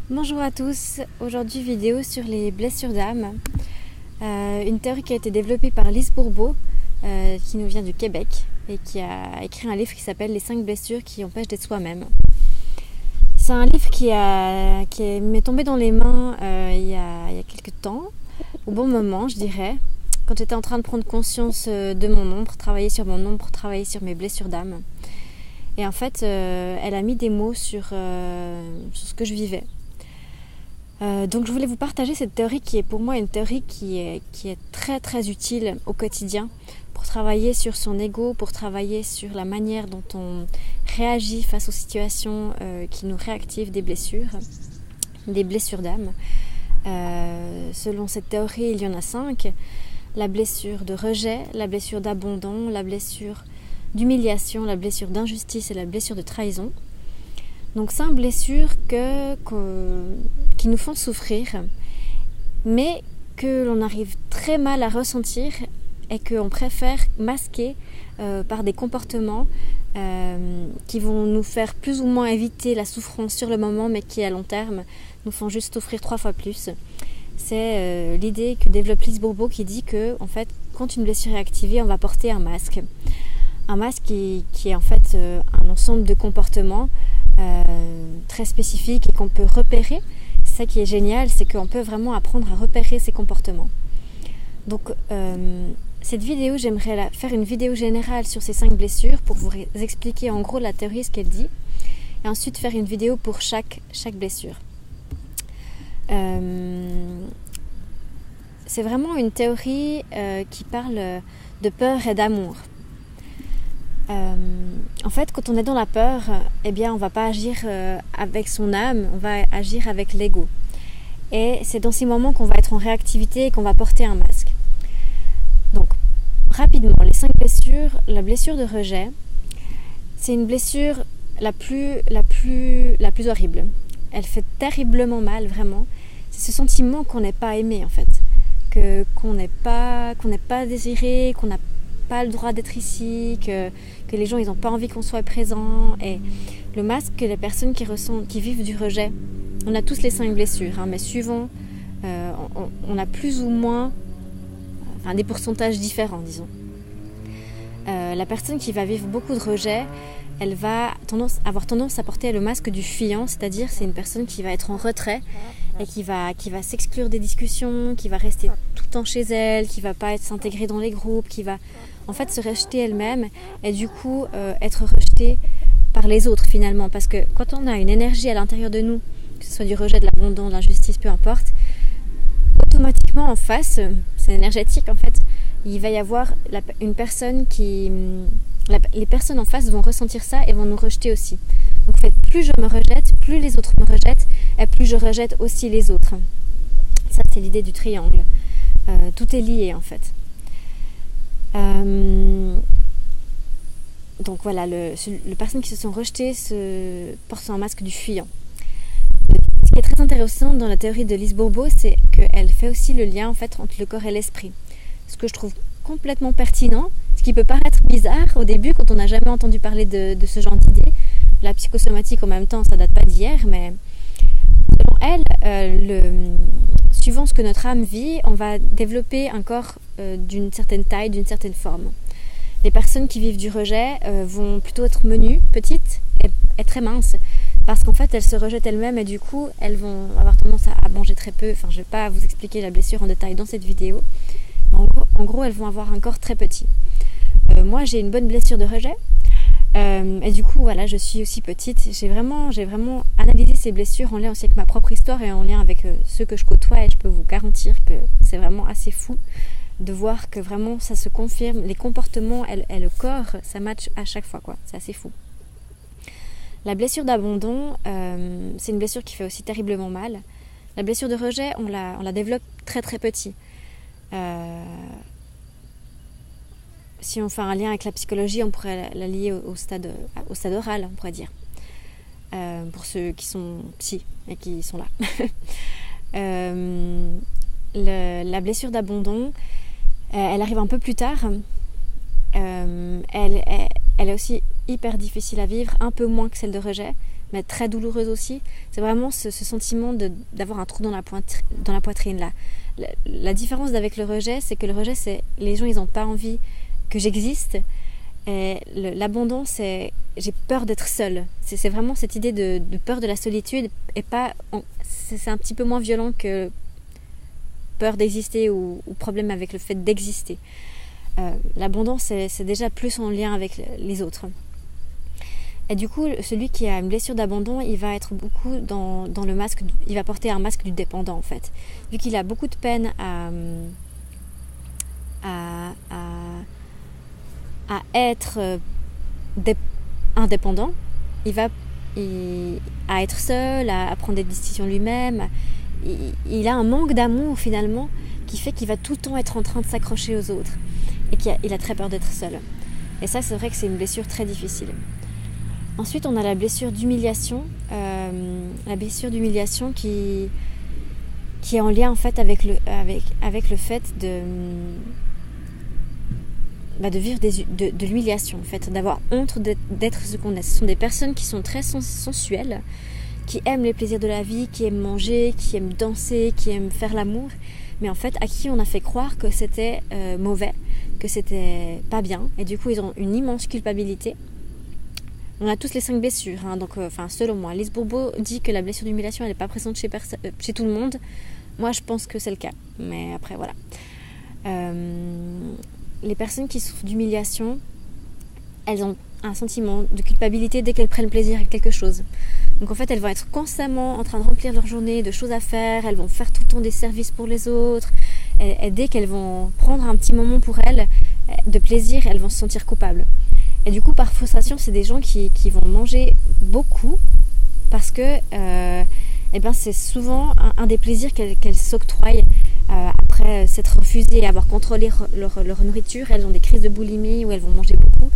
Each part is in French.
Bonjour à tous, aujourd'hui vidéo sur les blessures d'âme, une théorie qui a été développée par Lise Bourbeau, qui nous vient du Québec et qui a écrit un livre qui s'appelle Les 5 blessures qui empêchent d'être soi-même. C'est un livre qui m'est tombé dans les mains il y a quelques temps, au bon moment je dirais, quand j'étais en train de prendre conscience de mon ombre, travailler sur mon ombre, travailler sur mes blessures d'âme. Et en fait, elle a mis des mots sur ce que je vivais. Donc je voulais vous partager cette théorie qui est pour moi une théorie qui est très très utile au quotidien pour travailler sur son ego, pour travailler sur la manière dont on réagit face aux situations qui nous réactivent des blessures d'âme. Selon cette théorie, il y en a 5. La blessure de rejet, la blessure d'abandon, la blessure d'humiliation, la blessure d'injustice et la blessure de trahison. Donc 5 blessures qui nous font souffrir, mais que l'on arrive très mal à ressentir et qu'on préfère masquer par des comportements qui vont nous faire plus ou moins éviter la souffrance sur le moment, mais qui à long terme nous font juste souffrir 3 fois plus. C'est l'idée que développe Lise Bourbeau qui dit que en fait, quand une blessure est activée, on va porter un masque. Un masque qui est en fait un ensemble de comportements très spécifiques et qu'on peut repérer. C'est ça qui est génial, c'est qu'on peut vraiment apprendre à repérer ces comportements. Donc cette vidéo, j'aimerais faire une vidéo générale sur ces 5 blessures pour vous expliquer en gros la théorie, ce qu'elle dit, et ensuite faire une vidéo pour chaque blessure. C'est vraiment une théorie qui parle de peur et d'amour. En fait, quand on est dans la peur, eh bien, on va pas agir avec son âme, on va agir avec l'ego. Et c'est dans ces moments qu'on va être en réactivité et qu'on va porter un masque. Donc, rapidement, les 5 blessures. La blessure de rejet, c'est une blessure la plus horrible. Elle fait terriblement mal, vraiment. C'est ce sentiment qu'on n'est pas aimé, en fait, qu'on n'est pas désiré, qu'on n'a pas le droit d'être ici, que les gens ils n'ont pas envie qu'on soit présent. Et le masque que les personnes qui vivent du rejet, on a tous les 5 blessures, mais suivant, on a plus ou moins des pourcentages différents, disons. La personne qui va vivre beaucoup de rejet, elle va avoir tendance à porter le masque du fuyant, c'est-à-dire c'est une personne qui va être en retrait et qui va s'exclure des discussions, qui va rester tout le temps chez elle, qui va pas s'intégrer dans les groupes, qui va en fait se rejeter elle-même et du coup être rejetée par les autres finalement. Parce que quand on a une énergie à l'intérieur de nous, que ce soit du rejet, de l'abandon, de l'injustice, peu importe, automatiquement en face, c'est énergétique en fait, il va y avoir une personne les personnes en face vont ressentir ça et vont nous rejeter aussi. Donc en fait, plus je me rejette, plus les autres me rejettent et plus je rejette aussi les autres. Ça c'est l'idée du triangle. Tout est lié en fait. Donc voilà, les personnes qui se sont rejetées portent un masque du fuyant. Ce qui est très intéressant dans la théorie de Lise Bourbeau, c'est qu'elle fait aussi le lien en fait entre le corps et l'esprit. Ce que je trouve complètement pertinent, ce qui peut paraître bizarre au début quand on n'a jamais entendu parler de ce genre d'idée. La psychosomatique en même temps, ça date pas d'hier, mais selon elle, suivant ce que notre âme vit, on va développer un corps d'une certaine taille, d'une certaine forme. Les personnes qui vivent du rejet vont plutôt être menues, petites et très minces, parce qu'en fait elles se rejettent elles-mêmes et du coup elles vont avoir tendance à manger très peu. Enfin, je vais pas vous expliquer la blessure en détail dans cette vidéo. En gros, elles vont avoir un corps très petit. Moi, j'ai une bonne blessure de rejet. Et du coup, voilà, je suis aussi petite. J'ai vraiment analysé ces blessures en lien aussi avec ma propre histoire et en lien avec ceux que je côtoie. Et je peux vous garantir que c'est vraiment assez fou de voir que vraiment ça se confirme. Les comportements et le corps, ça match à chaque fois, quoi. C'est assez fou. La blessure d'abandon, c'est une blessure qui fait aussi terriblement mal. La blessure de rejet, on la développe très très petit. Si on fait un lien avec la psychologie, on pourrait la lier au stade oral, on pourrait dire, pour ceux qui sont psy et qui sont là. La blessure d'abandon, elle arrive un peu plus tard. Elle est aussi hyper difficile à vivre, un peu moins que celle de rejet, mais très douloureuse aussi. C'est vraiment ce sentiment d'avoir un trou dans la poitrine là. La différence avec le rejet, c'est que le rejet, c'est les gens, ils n'ont pas envie que j'existe. Et l'abandon, c'est j'ai peur d'être seule. C'est vraiment cette idée de peur de la solitude, et c'est un petit peu moins violent que peur d'exister ou problème avec le fait d'exister. L'abandon, c'est déjà plus en lien avec les autres. Et du coup, celui qui a une blessure d'abandon, il va être beaucoup dans le masque, il va porter un masque du dépendant en fait. Vu qu'il a beaucoup de peine à être indépendant, à être seul, à prendre des décisions lui-même. Il a un manque d'amour finalement qui fait qu'il va tout le temps être en train de s'accrocher aux autres et qu'il a très peur d'être seul. Et ça, c'est vrai que c'est une blessure très difficile. Ensuite, on a la blessure d'humiliation. La blessure d'humiliation qui est en lien en fait avec le fait de vivre de l'humiliation, en fait, d'avoir honte d'être ce qu'on est. Ce sont des personnes qui sont très sensuelles, qui aiment les plaisirs de la vie, qui aiment manger, qui aiment danser, qui aiment faire l'amour, mais en fait à qui on a fait croire que c'était mauvais, que c'était pas bien, et du coup ils ont une immense culpabilité. On a tous les 5 blessures, hein, donc selon moi. Lise Bourbeau dit que la blessure d'humiliation elle n'est pas présente chez tout le monde. Moi je pense que c'est le cas, mais après voilà. Les personnes qui souffrent d'humiliation, elles ont un sentiment de culpabilité dès qu'elles prennent plaisir à quelque chose. Donc en fait, elles vont être constamment en train de remplir leur journée de choses à faire, elles vont faire tout le temps des services pour les autres, et dès qu'elles vont prendre un petit moment pour elles de plaisir, elles vont se sentir coupables. Et du coup, par frustration, c'est des gens qui vont manger beaucoup parce que c'est souvent un des plaisirs qu'elles s'octroient après s'être refusées et avoir contrôlé leur nourriture. Elles ont des crises de boulimie où elles vont manger beaucoup.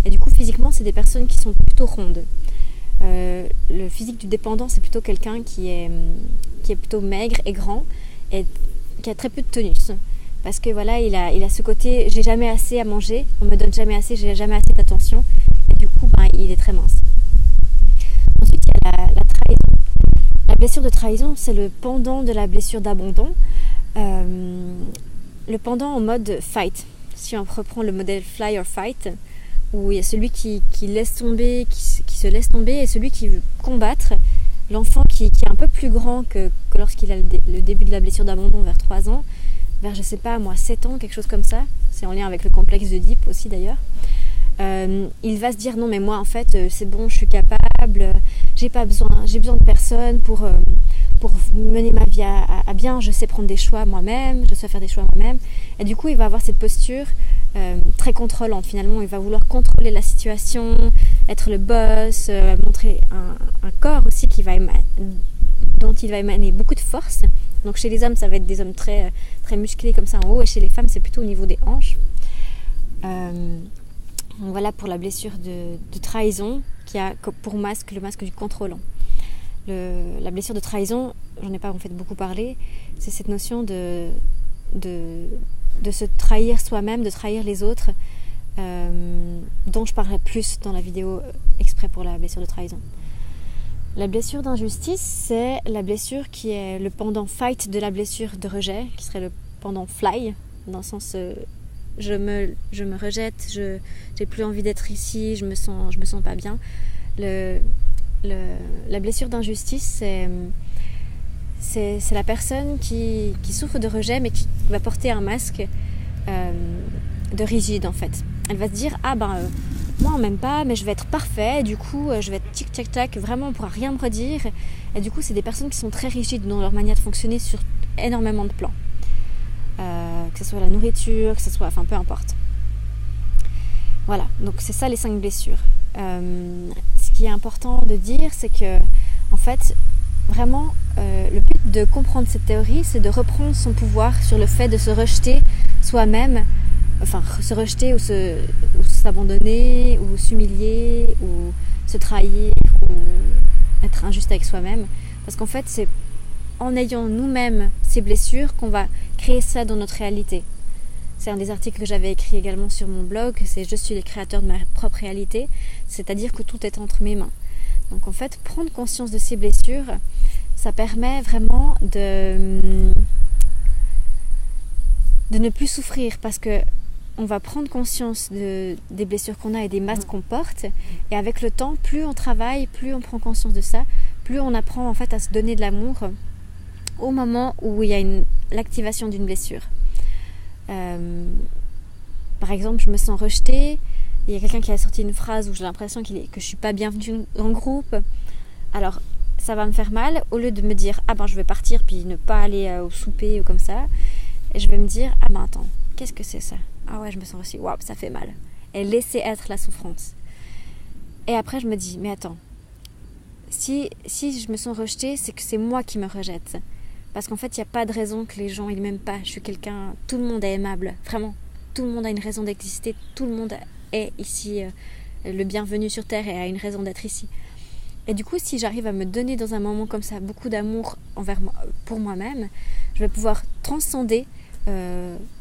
Et du coup, physiquement, c'est des personnes qui sont plutôt rondes. Le physique du dépendant, c'est plutôt quelqu'un qui est plutôt maigre et grand et qui a très peu de tonus. Parce que voilà, il a ce côté, j'ai jamais assez à manger, on me donne jamais assez, j'ai jamais assez d'attention. Et du coup, il est très mince. Ensuite, il y a la trahison. La blessure de trahison, c'est le pendant de la blessure d'abandon. Le pendant en mode fight. Si on reprend le modèle fly or fight, où il y a celui qui laisse tomber, qui se laisse tomber, et celui qui veut combattre. L'enfant qui est un peu plus grand que lorsqu'il a le début de la blessure d'abandon vers 3 ans, vers 7 ans, quelque chose comme ça. C'est en lien avec le complexe d'Oedipe aussi d'ailleurs. Il va se dire non mais moi en fait c'est bon, je suis capable, j'ai besoin de personne pour mener ma vie à bien, je sais prendre des choix moi-même, je sais faire des choix moi-même. Et du coup il va avoir cette posture très contrôlante finalement, il va vouloir contrôler la situation, être le boss, montrer un corps aussi dont il va émaner beaucoup de force. Donc chez les hommes ça va être des hommes très, très musclés comme ça en haut, et chez les femmes c'est plutôt au niveau des hanches. Donc voilà pour la blessure de trahison qui a pour masque le masque du contrôlant. La blessure de trahison, j'en ai pas en fait beaucoup parlé, c'est cette notion de se trahir soi-même, de trahir les autres, dont je parlerai plus dans la vidéo exprès pour la blessure de trahison. La blessure d'injustice, c'est la blessure qui est le pendant fight de la blessure de rejet, qui serait le pendant fly, dans le sens je me rejette, j'ai plus envie d'être ici, je me sens pas bien. La blessure d'injustice, c'est la personne qui souffre de rejet, mais qui va porter un masque de rigide en fait. Elle va se dire moi on m'aime pas, mais je vais être parfait, et du coup je vais être tic tac tac, vraiment on pourra rien me redire. Et du coup c'est des personnes qui sont très rigides dans leur manière de fonctionner sur énormément de plans, que ce soit la nourriture, que ce soit, peu importe. Voilà, donc c'est ça les 5 blessures. Ce qui est important de dire, c'est que en fait vraiment le but de comprendre cette théorie, c'est de reprendre son pouvoir sur le fait de se rejeter soi-même, se rejeter ou s'abandonner ou s'humilier ou se trahir ou être injuste avec soi-même, parce qu'en fait c'est en ayant nous-mêmes ces blessures qu'on va créer ça dans notre réalité. C'est un des articles que j'avais écrit également sur mon blog, c'est « Je suis le créateur de ma propre réalité », c'est-à-dire que tout est entre mes mains. Donc en fait, prendre conscience de ces blessures, ça permet vraiment de ne plus souffrir, parce que on va prendre conscience des blessures qu'on a et des masques qu'on porte, et avec le temps, plus on travaille, plus on prend conscience de ça, plus on apprend en fait à se donner de l'amour au moment où il y a l'activation d'une blessure. Par exemple, je me sens rejetée, il y a quelqu'un qui a sorti une phrase où j'ai l'impression que je suis pas bienvenue dans le groupe. Alors ça va me faire mal, au lieu de me dire je vais partir puis ne pas aller au souper ou comme ça, et je vais me dire attends, qu'est-ce que c'est ça? Ah ouais, je me sens aussi, waouh, ça fait mal. Et laisser être la souffrance. Et après je me dis, mais attends, si je me sens rejetée, c'est que c'est moi qui me rejette. Parce qu'en fait, il n'y a pas de raison que les gens ils m'aiment pas. Je suis quelqu'un, tout le monde est aimable, vraiment. Tout le monde a une raison d'exister, tout le monde est ici le bienvenu sur Terre et a une raison d'être ici. Et du coup, si j'arrive à me donner dans un moment comme ça beaucoup d'amour pour moi-même, je vais pouvoir transcender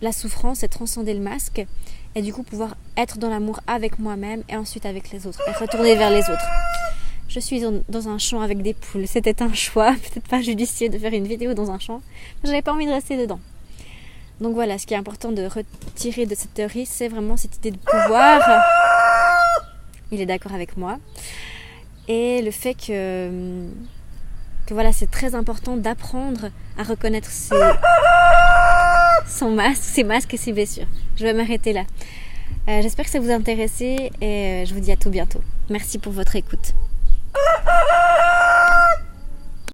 la souffrance et transcender le masque, et du coup pouvoir être dans l'amour avec moi-même et ensuite avec les autres, et retourner vers les autres. Je suis dans un champ avec des poules, c'était un choix, peut-être pas judicieux de faire une vidéo dans un champ, mais j'avais pas envie de rester dedans. Donc voilà, ce qui est important de retirer de cette théorie, c'est vraiment cette idée de pouvoir. Il est d'accord avec moi. Et le fait que voilà, c'est très important d'apprendre à reconnaître ses masques et ses blessures. Je vais m'arrêter là. J'espère que ça vous a intéressé et je vous dis à tout bientôt. Merci pour votre écoute.